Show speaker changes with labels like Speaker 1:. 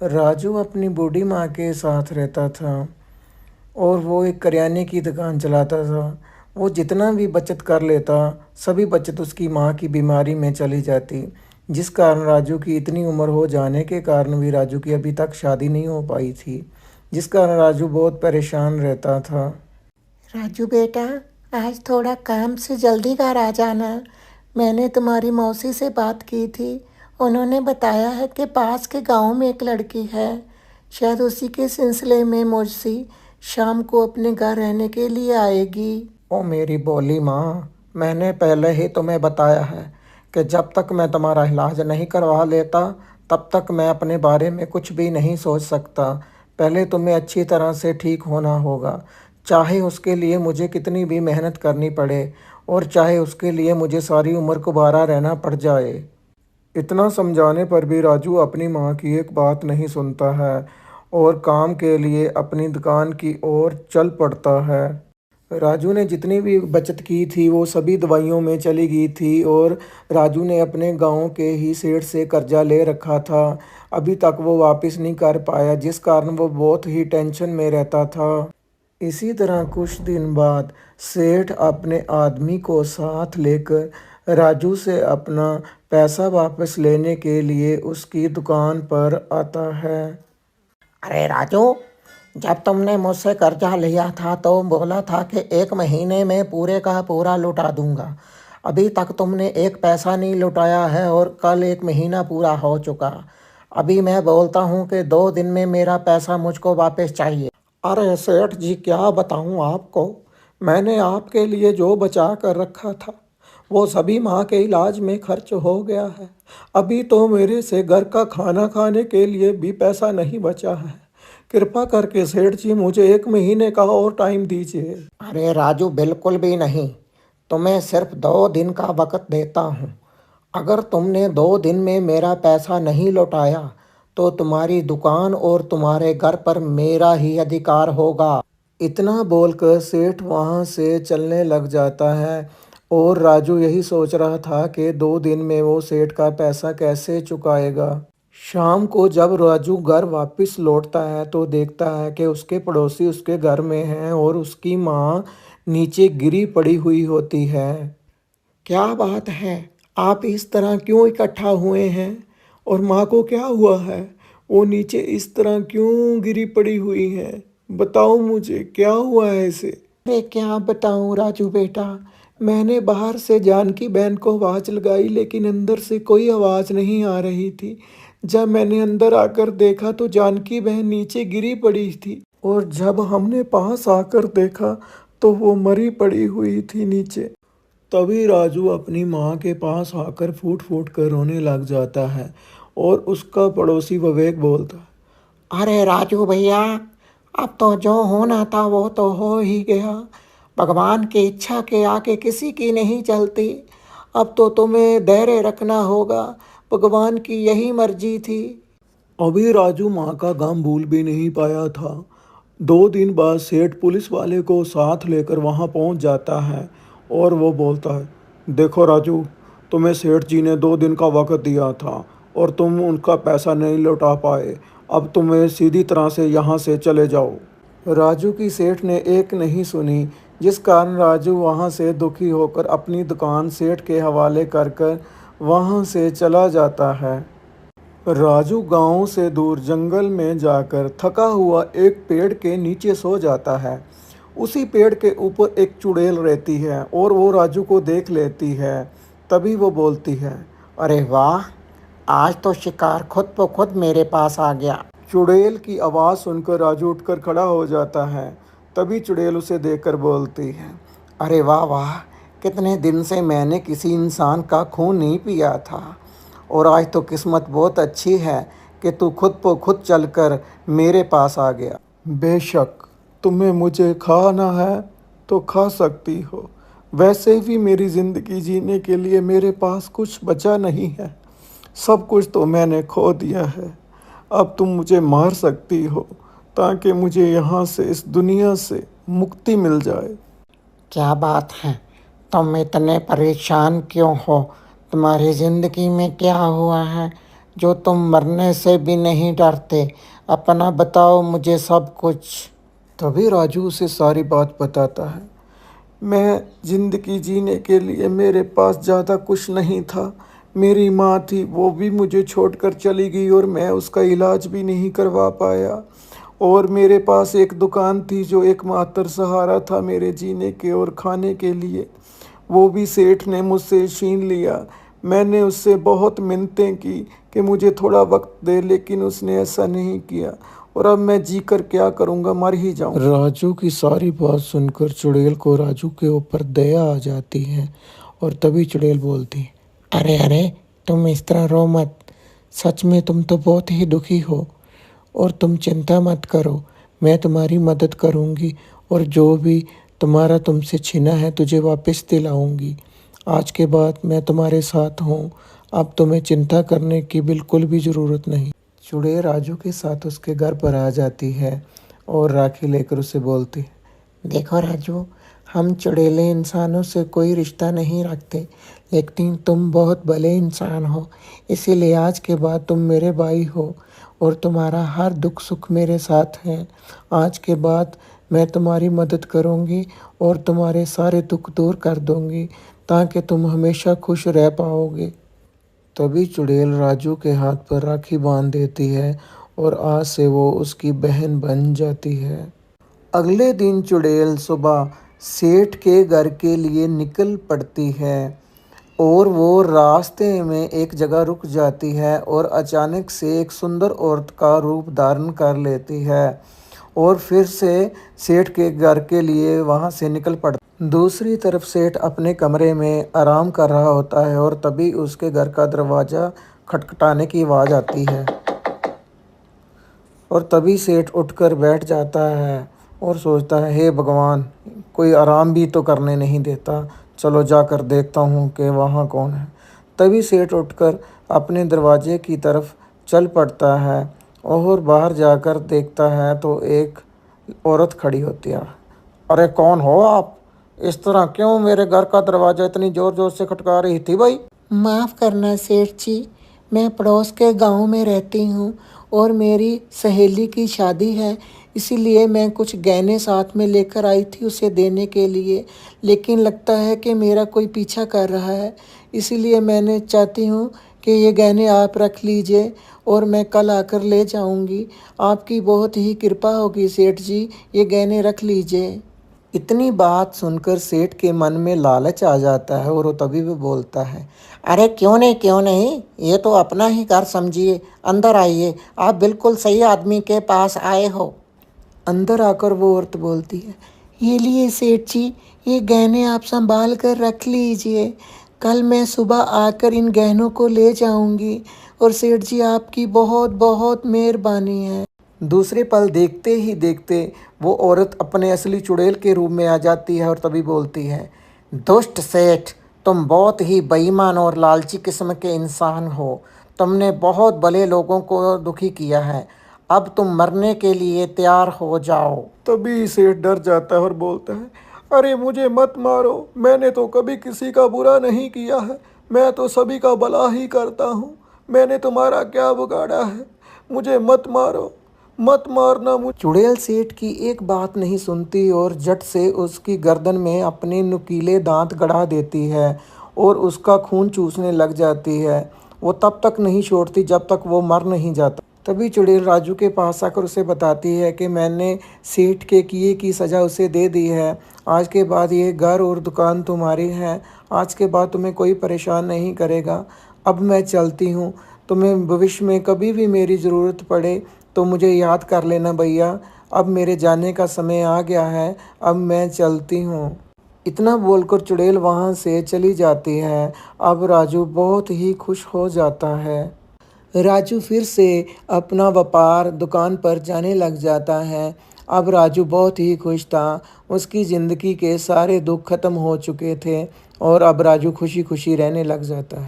Speaker 1: राजू अपनी बूढ़ी माँ के साथ रहता था और वो एक करियाने की दुकान चलाता था। वो जितना भी बचत कर लेता, सभी बचत उसकी माँ की बीमारी में चली जाती, जिस कारण राजू की इतनी उम्र हो जाने के कारण भी राजू की अभी तक शादी नहीं हो पाई थी, जिस कारण राजू बहुत परेशान रहता था।
Speaker 2: राजू बेटा, आज थोड़ा काम से जल्दी घर आ जाना। मैंने तुम्हारी मौसी से बात की थी। उन्होंने बताया है कि पास के गांव में एक लड़की है। शायद उसी के सिलसिले में मौसी शाम को अपने घर रहने के लिए आएगी।
Speaker 1: ओ मेरी बोली माँ, मैंने पहले ही तुम्हें बताया है कि जब तक मैं तुम्हारा इलाज नहीं करवा लेता, तब तक मैं अपने बारे में कुछ भी नहीं सोच सकता। पहले तुम्हें अच्छी तरह से ठीक होना होगा, चाहे उसके लिए मुझे कितनी भी मेहनत करनी पड़े और चाहे उसके लिए मुझे सारी उम्र कुंवारा रहना पड़ जाए। इतना समझाने पर भी राजू अपनी माँ की एक बात नहीं सुनता है और काम के लिए अपनी दुकान की ओर चल पड़ता है। राजू ने जितनी भी बचत की थी वो सभी दवाइयों में चली गई थी और राजू ने अपने गांव के ही सेठ से कर्जा ले रखा था। अभी तक वो वापस नहीं कर पाया, जिस कारण वो बहुत ही टेंशन में रहता था। इसी तरह कुछ दिन बाद सेठ अपने आदमी को साथ लेकर राजू से अपना पैसा वापस लेने के लिए उसकी दुकान पर आता है।
Speaker 2: अरे राजू, जब तुमने मुझसे कर्जा लिया था तो बोला था कि 1 महीने में पूरे का पूरा लौटा दूंगा। अभी तक तुमने एक पैसा नहीं लौटाया है और कल 1 महीना पूरा हो चुका। अभी मैं बोलता हूँ कि 2 दिन में मेरा पैसा मुझको वापस चाहिए।
Speaker 1: अरे सेठ जी, क्या बताऊं आपको। मैंने आपके लिए जो बचा कर रखा था वो सभी माँ के इलाज में खर्च हो गया है। अभी तो मेरे से घर का खाना खाने के लिए भी पैसा नहीं बचा है। कृपा करके सेठ जी मुझे 1 महीने का और टाइम दीजिए।
Speaker 2: अरे राजू, बिल्कुल भी नहीं। तुम्हें सिर्फ 2 दिन का वक्त देता हूँ। अगर तुमने 2 दिन में मेरा पैसा नहीं लौटाया तो तुम्हारी दुकान और तुम्हारे घर पर मेरा ही अधिकार होगा।
Speaker 1: इतना बोलकर सेठ वहाँ से चलने लग जाता है और राजू यही सोच रहा था कि 2 दिन में वो सेठ का पैसा कैसे चुकाएगा। शाम को जब राजू घर वापस लौटता है तो देखता है कि उसके पड़ोसी उसके घर में हैं और उसकी माँ नीचे गिरी पड़ी हुई होती है। क्या बात है, आप इस तरह क्यों इकट्ठा हुए हैं और माँ को क्या हुआ है? वो नीचे इस तरह क्यों गिरी पड़ी हुई है? बताओ मुझे क्या हुआ है इसे।
Speaker 2: अरे क्या बताऊँ राजू बेटा, मैंने बाहर से जानकी बहन को आवाज़ लगाई लेकिन अंदर से कोई आवाज़ नहीं आ रही थी। जब मैंने अंदर आकर देखा तो जानकी बहन नीचे गिरी पड़ी थी और जब हमने पास आकर देखा तो वो मरी पड़ी हुई थी नीचे।
Speaker 1: तभी राजू अपनी माँ के पास आकर फूट फूट कर रोने लग जाता है और उसका पड़ोसी विवेक बोलता है।
Speaker 2: अरे राजू भैया, अब तो जो होना था वो तो हो ही गया। भगवान की इच्छा के आगे किसी की नहीं चलती। अब तो तुम्हें धैर्य रखना होगा। भगवान की यही मर्जी थी।
Speaker 1: अभी राजू माँ का गम भूल भी नहीं पाया था। 2 दिन बाद सेठ पुलिस वाले को साथ लेकर वहाँ पहुँच जाता है और वो बोलता है, देखो राजू, तुम्हें सेठ जी ने 2 दिन का वक्त दिया था और तुम उनका पैसा नहीं लौटा पाए। अब तुम्हें सीधी तरह से यहाँ से चले जाओ। राजू की सेठ ने एक नहीं सुनी, जिस कारण राजू वहाँ से दुखी होकर अपनी दुकान सेठ के हवाले कर कर वहाँ से चला जाता है। राजू गांव से दूर जंगल में जाकर थका हुआ एक पेड़ के नीचे सो जाता है। उसी पेड़ के ऊपर एक चुड़ैल रहती है और वो राजू को देख लेती है। तभी वो बोलती है,
Speaker 2: अरे वाह, आज तो शिकार खुद ब खुद मेरे पास आ गया।
Speaker 1: चुड़ैल की आवाज़ सुनकर राजू उठकर खड़ा हो जाता है। तभी चुड़ैल उसे देखकर बोलती है,
Speaker 2: अरे वाह वाह, कितने दिन से मैंने किसी इंसान का खून नहीं पिया था और आज तो किस्मत बहुत अच्छी है कि तू खुद ब खुद चलकर मेरे पास आ गया।
Speaker 1: बेशक तुम्हें मुझे खाना है तो खा सकती हो, वैसे भी मेरी ज़िंदगी जीने के लिए मेरे पास कुछ बचा नहीं है। सब कुछ तो मैंने खो दिया है। अब तुम मुझे मार सकती हो ताकि मुझे यहाँ से, इस दुनिया से मुक्ति मिल जाए।
Speaker 2: क्या बात है, तुम इतने परेशान क्यों हो? तुम्हारी ज़िंदगी में क्या हुआ है
Speaker 1: जो तुम मरने से भी नहीं डरते। अपना बताओ मुझे सब कुछ।
Speaker 2: तभी राजू उसे सारी बात बताता है। मैं ज़िंदगी जीने के लिए मेरे पास ज़्यादा कुछ नहीं था। मेरी माँ थी, वो भी मुझे छोड़कर चली गई और मैं उसका इलाज भी नहीं करवा पाया। और मेरे पास एक दुकान थी जो एकमात्र सहारा था मेरे जीने के और खाने के लिए। वो भी सेठ ने मुझसे छीन लिया। मैंने उससे बहुत मिन्नतें की कि मुझे थोड़ा वक्त दे, लेकिन उसने ऐसा नहीं किया। और अब मैं जी कर क्या करूँगा, मर ही जाऊँ। राजू की सारी बात सुनकर चुड़ैल को राजू के ऊपर दया आ जाती है और तभी चुड़ैल बोलती है,
Speaker 1: अरे अरे, तुम इस तरह रो मत। सच में तुम तो बहुत ही दुखी हो। और तुम चिंता मत करो, मैं तुम्हारी मदद करूँगी और जो भी तुम्हारा तुमसे छीना है तुझे वापस दिलाऊंगी। आज के बाद मैं तुम्हारे साथ हूँ। अब तुम्हें चिंता करने की बिल्कुल भी ज़रूरत नहीं। चुड़ैल राजू के साथ उसके घर पर आ जाती है और राखी लेकर उसे बोलती है, देखो राजू, हम चुड़ैलें इंसानों से कोई रिश्ता नहीं रखते, लेकिन तुम बहुत भले इंसान हो, इसीलिए आज के बाद तुम मेरे भाई हो और तुम्हारा हर दुख सुख मेरे साथ है। आज के बाद मैं तुम्हारी मदद करूँगी और तुम्हारे सारे दुख दूर कर दूँगी ताकि तुम हमेशा खुश रह पाओगे। तभी चुड़ैल राजू के हाथ पर राखी बांध देती है और आज से वो उसकी बहन बन जाती है। अगले दिन चुड़ैल सुबह सेठ के घर के लिए निकल पड़ती है और वो रास्ते में एक जगह रुक जाती है और अचानक से एक सुंदर औरत का रूप धारण कर लेती है और फिर से सेठ के घर के लिए वहाँ से निकल पड़ता। दूसरी तरफ सेठ अपने कमरे में आराम कर रहा होता है और तभी उसके घर का दरवाज़ा खटखटाने की आवाज़ आती है और तभी सेठ उठकर बैठ जाता है और सोचता है, हे भगवान, कोई आराम भी तो करने नहीं देता। चलो जाकर देखता हूँ कि वहाँ कौन है। तभी सेठ उठकर अपने दरवाजे की तरफ चल पड़ता है और बाहर जाकर देखता है तो एक औरत खड़ी होती है। अरे कौन हो आप? इस तरह क्यों मेरे घर का दरवाज़ा इतनी ज़ोर ज़ोर से खटका रही थी भाई?
Speaker 3: माफ़ करना सेठ जी, मैं पड़ोस के गांव में रहती हूँ और मेरी सहेली की शादी है, इसीलिए मैं कुछ गहने साथ में लेकर आई थी उसे देने के लिए। लेकिन लगता है कि मेरा कोई पीछा कर रहा है, इसीलिए मैंने चाहती हूँ कि ये गहने आप रख लीजिए और मैं कल आकर ले जाऊँगी। आपकी बहुत ही कृपा होगी सेठ जी, ये गहने रख लीजिए।
Speaker 1: इतनी बात सुनकर सेठ के मन में लालच आ जाता है और वो तभी भी बोलता है, अरे क्यों नहीं क्यों नहीं, ये तो अपना ही घर समझिए, अंदर आइए, आप बिल्कुल सही आदमी के पास आए हो।
Speaker 2: अंदर आकर वो औरत बोलती है,
Speaker 3: ये लिए सेठ जी, ये गहने आप संभाल कर रख लीजिए। कल मैं सुबह आकर इन गहनों को ले जाऊंगी और सेठ जी आपकी बहुत बहुत मेहरबानी है।
Speaker 1: दूसरे पल देखते ही देखते वो औरत अपने असली चुड़ैल के रूप में आ जाती है और तभी बोलती है, दुष्ट सेठ, तुम बहुत ही बेईमान और लालची किस्म के इंसान हो। तुमने बहुत भले लोगों को दुखी किया है। अब तुम मरने के लिए तैयार हो जाओ।
Speaker 2: तभी सेठ डर जाता है और बोलता है, अरे मुझे मत मारो, मैंने तो कभी किसी का बुरा नहीं किया है, मैं तो सभी का भला ही करता हूँ। मैंने तुम्हारा क्या बिगाड़ा है, मुझे मत मारो, मत मारना मुझे।
Speaker 1: चुड़ैल सेठ की एक बात नहीं सुनती और झट से उसकी गर्दन में अपने नुकीले दांत गड़ा देती है और उसका खून चूसने लग जाती है। वो तब तक नहीं छोड़ती जब तक वो मर नहीं जाता। तभी चुड़ैल राजू के पास आकर उसे बताती है कि मैंने सेठ के किए की सज़ा उसे दे दी है। आज के बाद ये घर और दुकान तुम्हारी है। आज के बाद तुम्हें कोई परेशान नहीं करेगा। अब मैं चलती हूँ। तुम्हें भविष्य में कभी भी मेरी ज़रूरत पड़े तो मुझे याद कर लेना भैया। अब मेरे जाने का समय आ गया है, अब मैं चलती हूँ। इतना बोलकर चुड़ैल वहाँ से चली जाती है। अब राजू बहुत ही खुश हो जाता है। राजू फिर से अपना व्यापार दुकान पर जाने लग जाता है। अब राजू बहुत ही खुश था। उसकी ज़िंदगी के सारे दुख खत्म हो चुके थे और अब राजू खुशी खुशी रहने लग जाता है।